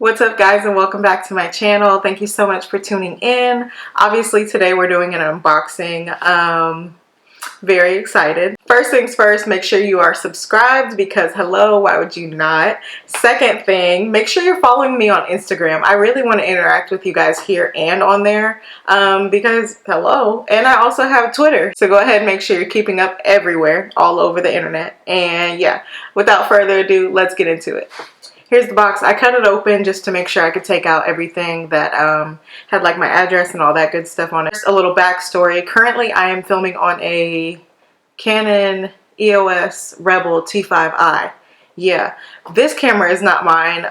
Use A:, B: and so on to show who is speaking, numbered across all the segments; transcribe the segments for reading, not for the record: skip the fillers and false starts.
A: What's up guys, and welcome back to my channel. Thank you so much for tuning in. Obviously today we're doing an unboxing. Very excited. First things first, make sure you are subscribed because hello, why would you not? Second thing, make sure you're following me on Instagram. I really want to interact with you guys here and on there because hello. And I also have Twitter. So go ahead and make sure you're keeping up everywhere, all over the internet. And yeah, without further ado, let's get into it. Here's the box. I cut it open just to make sure I could take out everything that had like my address and all that good stuff on it. Just a little backstory. Currently, I am filming on a Canon EOS Rebel T5i. Yeah, this camera is not mine.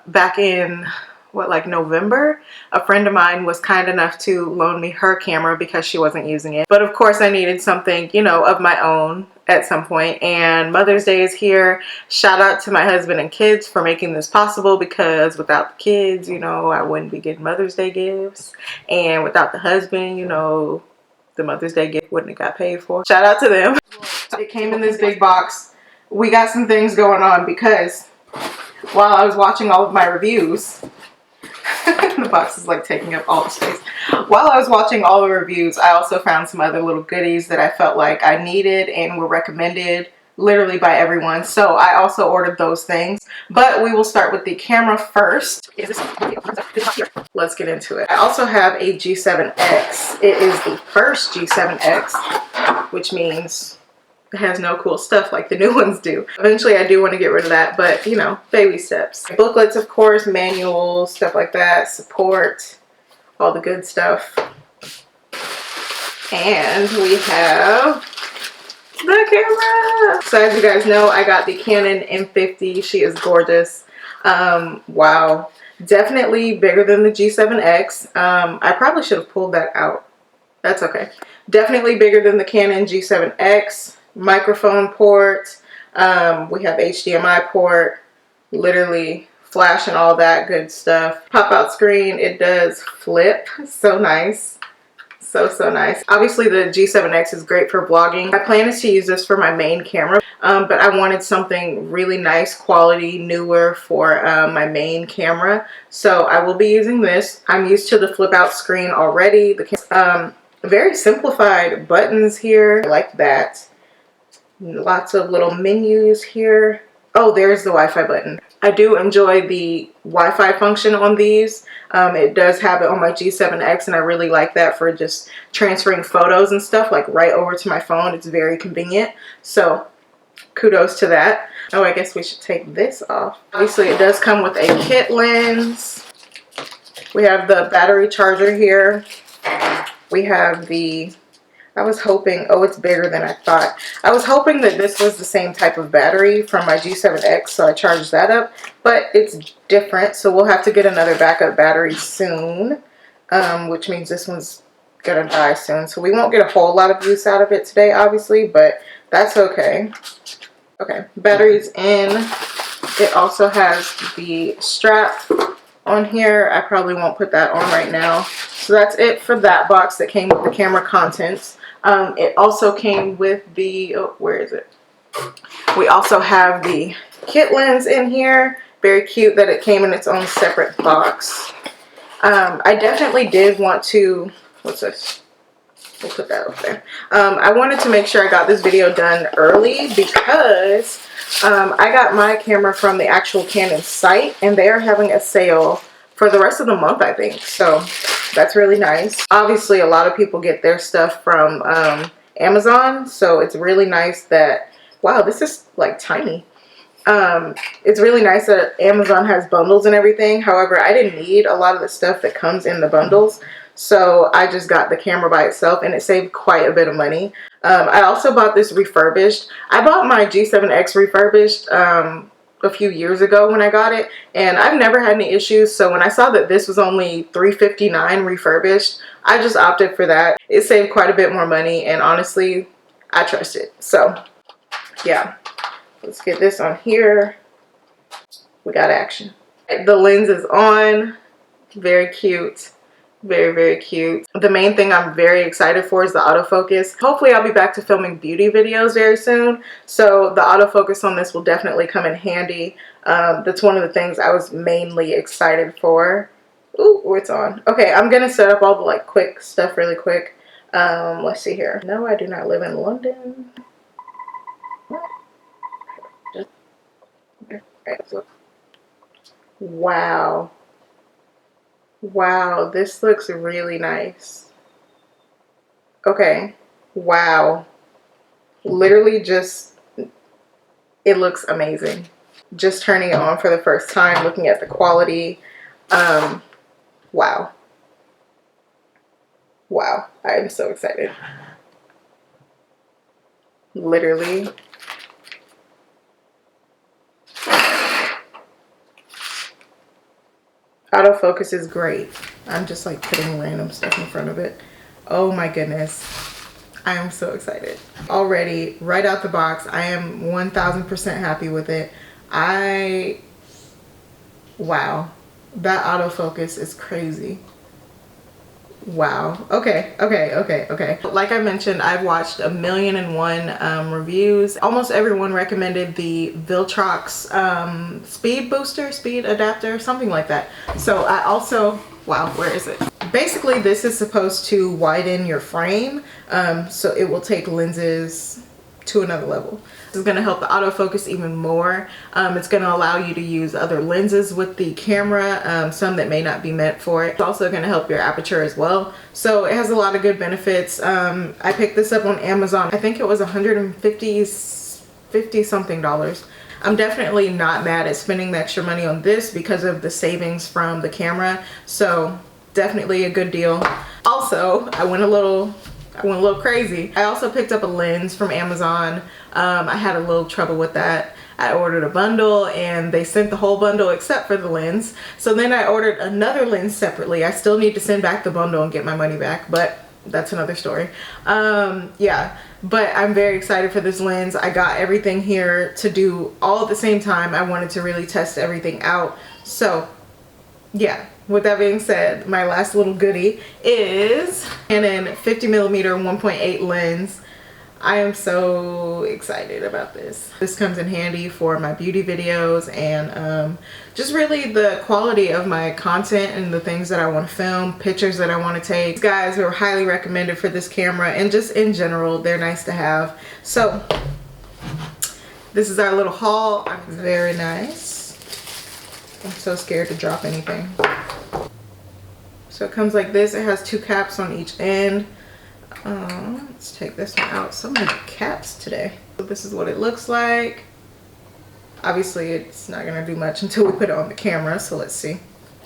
A: Back in November, a friend of mine was kind enough to loan me her camera because she wasn't using it. But of course I needed something, you know, of my own at some point, and Mother's Day is here. Shout out to my husband and kids for making this possible, because without the kids, you know, I wouldn't be getting Mother's Day gifts, and without the husband, you know, the Mother's Day gift wouldn't have got paid for. Shout out to them. It came in this big box. We got some things going on because while I was watching all of my reviews, the box is like taking up all the space. While I was watching all the reviews, I also found some other little goodies that I felt like I needed and were recommended literally by everyone. So I also ordered those things. But we will start with the camera first. Let's get into it. I also have a G7X. It is the first G7X, which means it has no cool stuff like the new ones do. Eventually I do want to get rid of that, but you know, baby steps. Booklets, of course, manuals, stuff like that, support, all the good stuff. And we have the camera. So as you guys know, I got the Canon M50. She is gorgeous. Wow. Definitely bigger than the G7X. I probably should have pulled that out. That's okay. Definitely bigger than the Canon G7X. Microphone port, we have HDMI port, literally flash and all that good stuff. Pop out screen, it does flip, so nice, so nice. Obviously the G7X is great for vlogging. My plan is to use this for my main camera, but I wanted something really nice, quality, newer for my main camera, so I will be using this. I'm used to the flip out screen already. The very simplified buttons here, I like that. Lots of little menus here. Oh, there's the Wi-Fi button. I do enjoy the Wi-Fi function on these. It does have it on my G7X, and I really like that for just transferring photos and stuff like right over to my phone. It's very convenient. So kudos to that. Oh, I guess we should take this off. Obviously, it does come with a kit lens. We have the battery charger here. We have the... I was hoping, oh, it's bigger than I thought. I was hoping that this was the same type of battery from my G7X, so I charged that up, but it's different, so we'll have to get another backup battery soon, which means this one's gonna die soon, so we won't get a whole lot of use out of it today, obviously, but that's okay. Okay, battery's in. It also has the strap on here. I probably won't put that on right now. So that's it for that box that came with the camera contents. It also came with the, oh, where is it? We also have the kit lens in here. Very cute that it came in its own separate box. I definitely did want to, what's this? We'll put that up there. I wanted to make sure I got this video done early because I got my camera from the actual Canon site, and they are having a sale for the rest of the month, I think. So that's really nice. Obviously, a lot of people get their stuff from Amazon, so it's really nice that, wow, this is like tiny. It's really nice that Amazon has bundles and everything. However, I didn't need a lot of the stuff that comes in the bundles, so I just got the camera by itself, and it saved quite a bit of money. I also bought this refurbished. I bought my G7X refurbished a few years ago when I got it, and I've never had any issues. So when I saw that this was only $359 refurbished, I just opted for that. It saved quite a bit more money, and honestly, I trust it. So yeah, let's get this on here. We got action. The lens is on. Very cute. Very, very cute. The main thing I'm very excited for is the autofocus. Hopefully I'll be back to filming beauty videos very soon, so the autofocus on this will definitely come in handy. That's one of the things I was mainly excited for. Ooh, it's on. Okay, I'm gonna set up all the like quick stuff really quick. Let's see here. No, I do not live in London. Wow. Wow, this looks really nice. Okay. Wow. Literally just, it looks amazing. Just turning it on for the first time, looking at the quality. Wow. Wow. I am so excited. Literally. Autofocus is great. I'm just like putting random stuff in front of it. Oh my goodness. I am so excited. Already, right out the box, I am 1000% happy with it. Wow. That autofocus is crazy. Wow. Okay. Like I mentioned, I've watched 1,000,001 reviews. Almost everyone recommended the Viltrox Speed Booster, Speed Adapter, something like that. So I also, wow, where is it? Basically, this is supposed to widen your frame, so it will take lenses to another level. This is going to help the autofocus even more. It's going to allow you to use other lenses with the camera, some that may not be meant for it. It's also going to help your aperture as well. So it has a lot of good benefits. I picked this up on Amazon. I think it was $150 something. I'm definitely not mad at spending the extra money on this because of the savings from the camera. So definitely a good deal. Also, I went a little crazy. I also picked up a lens from Amazon. I had a little trouble with that. I ordered a bundle and they sent the whole bundle except for the lens. So then I ordered another lens separately. I still need to send back the bundle and get my money back, but that's another story. Yeah, but I'm very excited for this lens. I got everything here to do all at the same time. I wanted to really test everything out. So yeah, with that being said, my last little goodie is Canon 50mm f1.8 lens. I am so excited about this. This comes in handy for my beauty videos and just really the quality of my content and the things that I want to film, pictures that I want to take. These guys are highly recommended for this camera, and just in general, they're nice to have. So this is our little haul. Very nice. I'm so scared to drop anything. So it comes like this. It has two caps on each end. Let's take this one out. So many caps today. So this is what it looks like. Obviously it's not gonna do much until we put it on the camera, so let's see.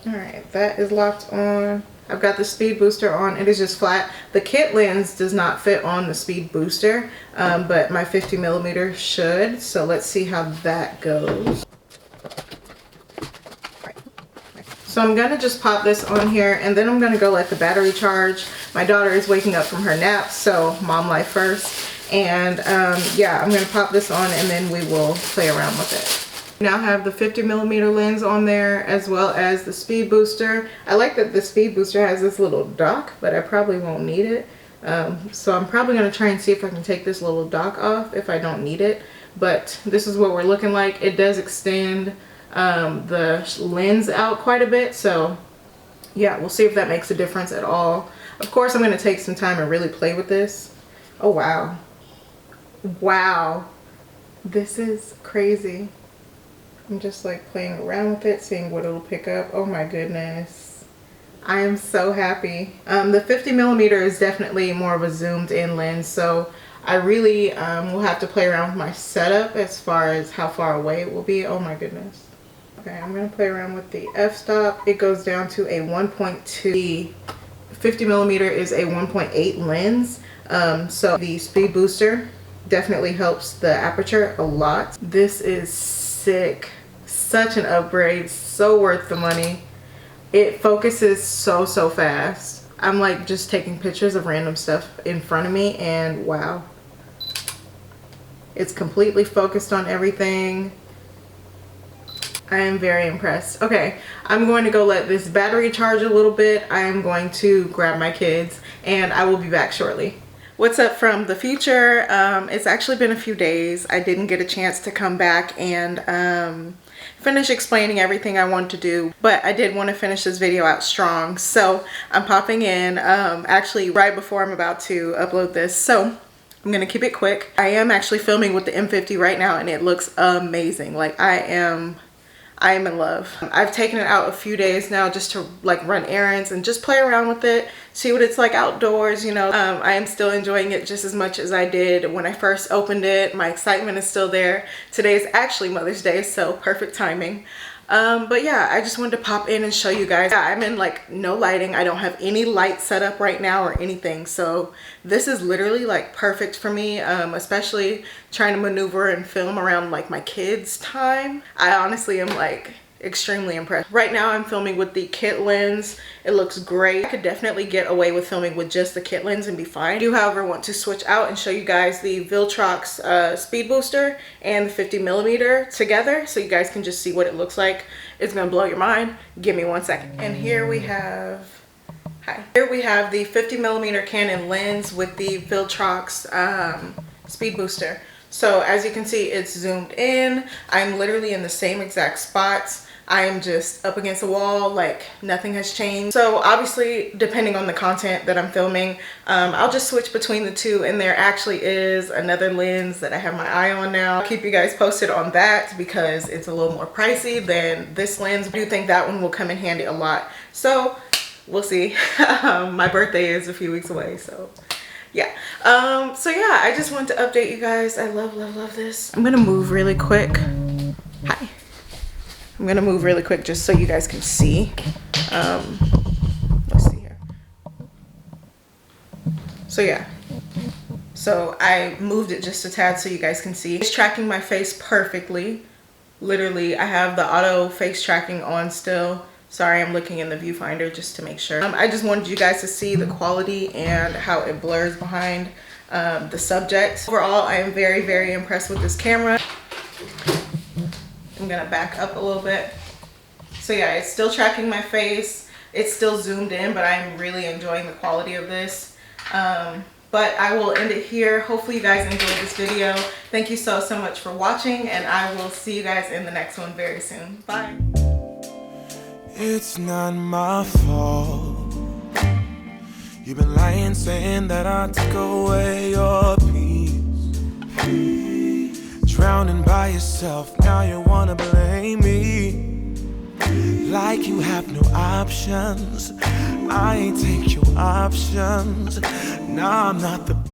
A: All right, that is locked on. I've got the speed booster on. It is just flat. The kit lens does not fit on the speed booster, but my 50mm should. So let's see how that goes. So I'm gonna just pop this on here and then I'm gonna go let the battery charge. My daughter is waking up from her nap, so mom life first. And yeah, I'm gonna pop this on and then we will play around with it. We now have the 50mm lens on there as well as the speed booster. I like that the speed booster has this little dock, but I probably won't need it. So I'm probably gonna try and see if I can take this little dock off if I don't need it. But this is what we're looking like. It does extend the lens out quite a bit, so yeah, we'll see if that makes a difference at all. Of course, I'm going to take some time and really play with this. Oh wow, wow, this is crazy. I'm just like playing around with it, seeing what it'll pick up. Oh my goodness, I am so happy. The 50mm is definitely more of a zoomed in lens, so I really will have to play around with my setup as far as how far away it will be. Oh my goodness. Okay, I'm going to play around with the f-stop. It goes down to a 1.2. 50mm is a 1.8 lens. So the speed booster definitely helps the aperture a lot. This is sick. Such an upgrade. So worth the money. It focuses so fast. I'm like just taking pictures of random stuff in front of me and wow. It's completely focused on everything. I am very impressed. Okay, I'm going to go let this battery charge a little bit. I am going to grab my kids and I will be back shortly. What's up from the future? It's actually been a few days. I didn't get a chance to come back and finish explaining everything I wanted to do, but I did want to finish this video out strong. So I'm popping in actually right before I'm about to upload this. So I'm gonna keep it quick. I am actually filming with the M50 right now and it looks amazing. Like I am in love. I've taken it out a few days now just to like run errands and just play around with it, see what it's like outdoors, you know. I am still enjoying it just as much as I did when I first opened it. My excitement is still there. Today is actually Mother's Day, so perfect timing. But yeah, I just wanted to pop in and show you guys. Yeah, I'm in like no lighting. I don't have any light set up right now or anything. So this is literally like perfect for me, especially trying to maneuver and film around like my kids' time. I honestly am like extremely impressed. Right now I'm filming with the kit lens. It looks great. I could definitely get away with filming with just the kit lens and be fine. I do, however, want to switch out and show you guys the Viltrox Speed Booster and the 50mm together so you guys can just see what it looks like. It's gonna blow your mind. Give me 1 second. And here we have, here we have the 50mm Canon lens with the Viltrox Speed Booster. So as you can see, it's zoomed in. I'm literally in the same exact spots. I am just up against the wall, like nothing has changed. So obviously, depending on the content that I'm filming, I'll just switch between the two, and there actually is another lens that I have my eye on now. I'll keep you guys posted on that because it's a little more pricey than this lens. I do think that one will come in handy a lot. So we'll see. My birthday is a few weeks away, so yeah. So yeah, I just wanted to update you guys. I love this. I'm gonna move really quick. Hi. I'm gonna move really quick just so you guys can see. Let's see here. So yeah, so I moved it just a tad so you guys can see. It's tracking my face perfectly. Literally, I have the auto face tracking on still. Sorry, I'm looking in the viewfinder just to make sure. I just wanted you guys to see the quality and how it blurs behind the subject. Overall, I am very impressed with this camera. I'm gonna back up a little bit. So yeah, it's still tracking my face. It's still zoomed in, but I'm really enjoying the quality of this. But I will end it here. Hopefully you guys enjoyed this video. Thank you so much for watching, and I will see you guys in the next one very soon. Bye.
B: It's not my fault. You've been lying, saying that I took away your peace. Drowning by yourself, now you wanna blame me. Like you have no options. I ain't take your options. Now I'm not the